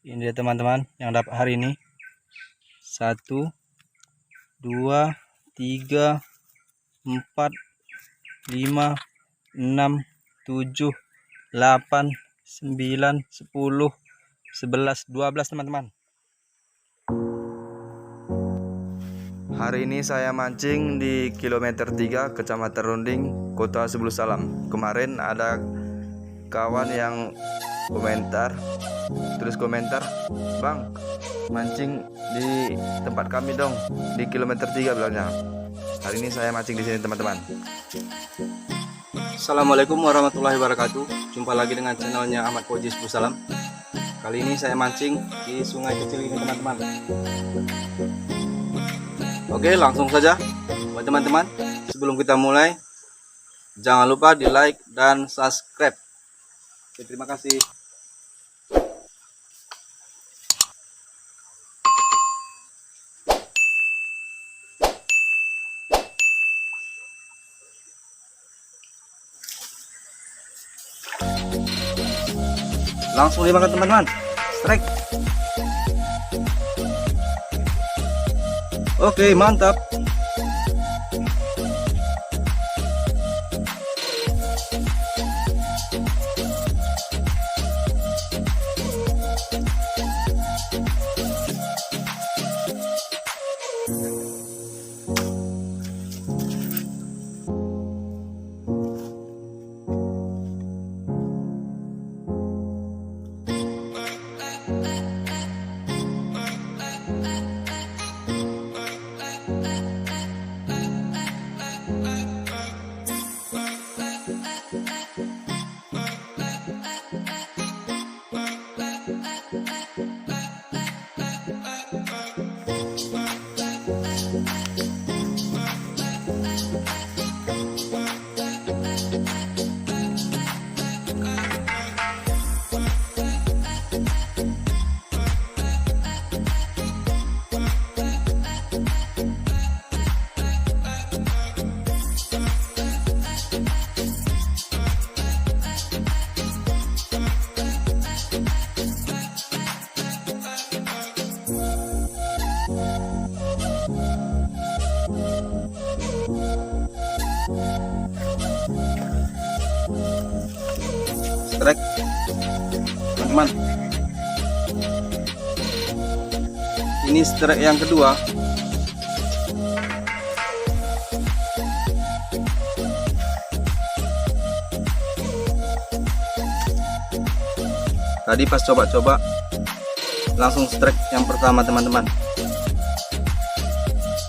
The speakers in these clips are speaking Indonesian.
Ini dia teman-teman yang dapat hari ini. 1, 2, 3, 4, 5, 6, 7, 8, 9, 10, 11, 12 teman-teman. Hari ini saya mancing di kilometer 3 Kecamatan Runding, Kota Sebulu Salam. Kemarin ada kawan yang komentar, "Bang, mancing di tempat kami dong, di kilometer 3," bilangnya. Hari ini saya mancing di sini teman-teman. Assalamualaikum warahmatullahi wabarakatuh. Jumpa lagi dengan channelnya Ahmad Fauzi Sebulu Salam. Kali ini saya mancing di sungai kecil ini teman-teman. Oke, langsung saja buat teman-teman. Sebelum kita mulai, jangan lupa di like dan subscribe. Oke, terima kasih. Langsung dimakan teman-teman. Strike. Oke, mantap. Strike teman-teman. Ini strike yang kedua. Tadi pas coba-coba langsung strike yang pertama teman-teman.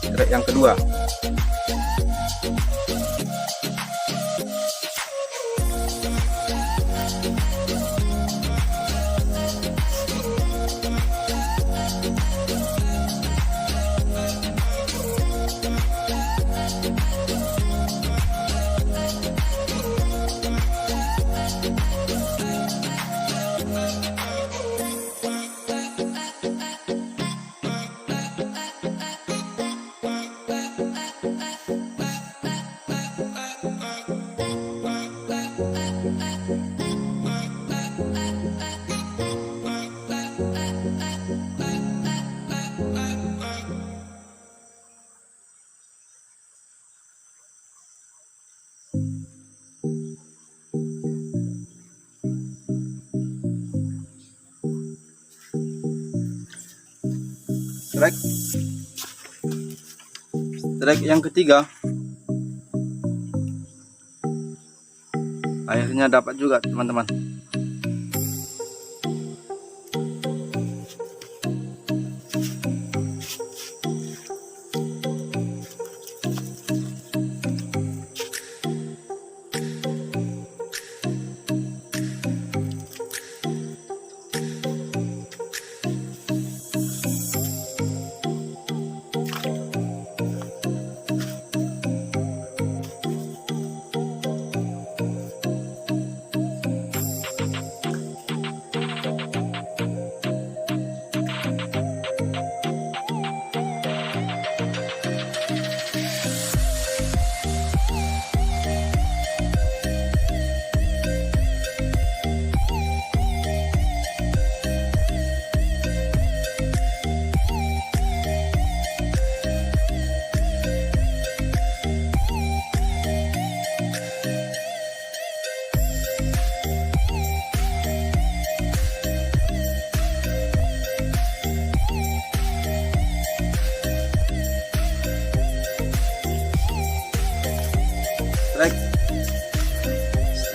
Strike yang kedua. Strike yang ketiga. Akhirnya dapat juga teman-teman.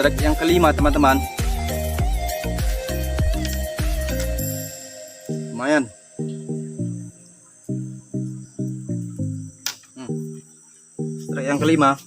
Strike yang kelima teman-teman. Lumayan. Strike yang kelima.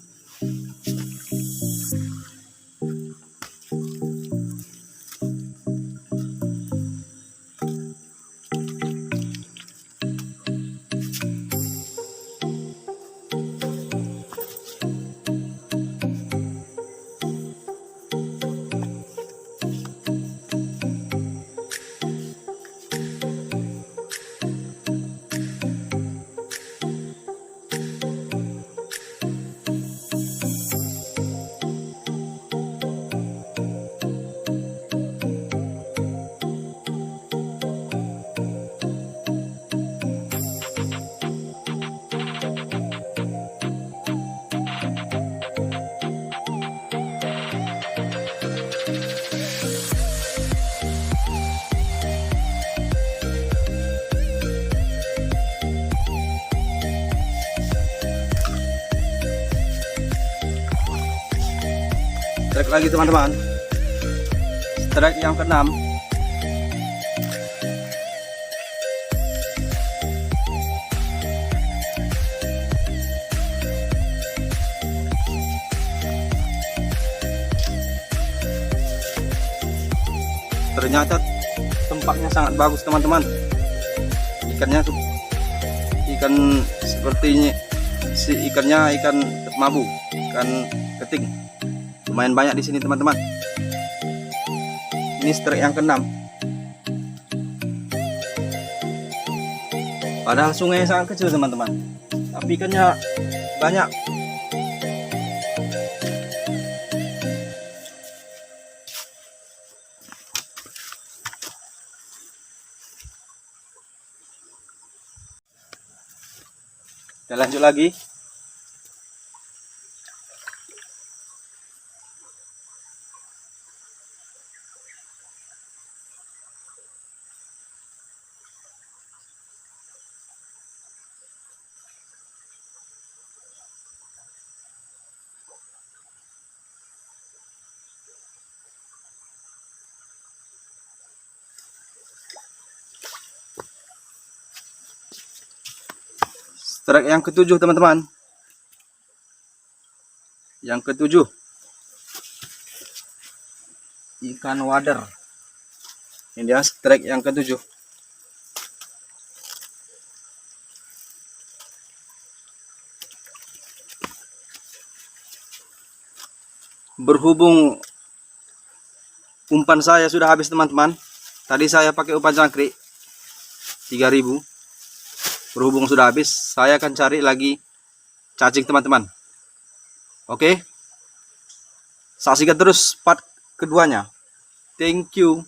Strike lagi teman-teman. Strike yang keenam. Ternyata tempatnya sangat bagus teman-teman. Ikannya tuh ikan sepertinya ikan mabu, ikan keting. Lumayan banyak di sini teman-teman. Ini strike yang keenam. Padahal sungai sangat kecil teman-teman, tapi ikannya banyak. Kita lanjut lagi. Strike yang ketujuh teman-teman. Yang ketujuh. Ikan wader. Ini dia strike yang ketujuh. Berhubung umpan saya sudah habis teman-teman. Tadi saya pakai umpan cangkrik 3000. Berhubung sudah habis, saya akan cari lagi cacing teman-teman. Oke, saksikan terus part keduanya. Thank you.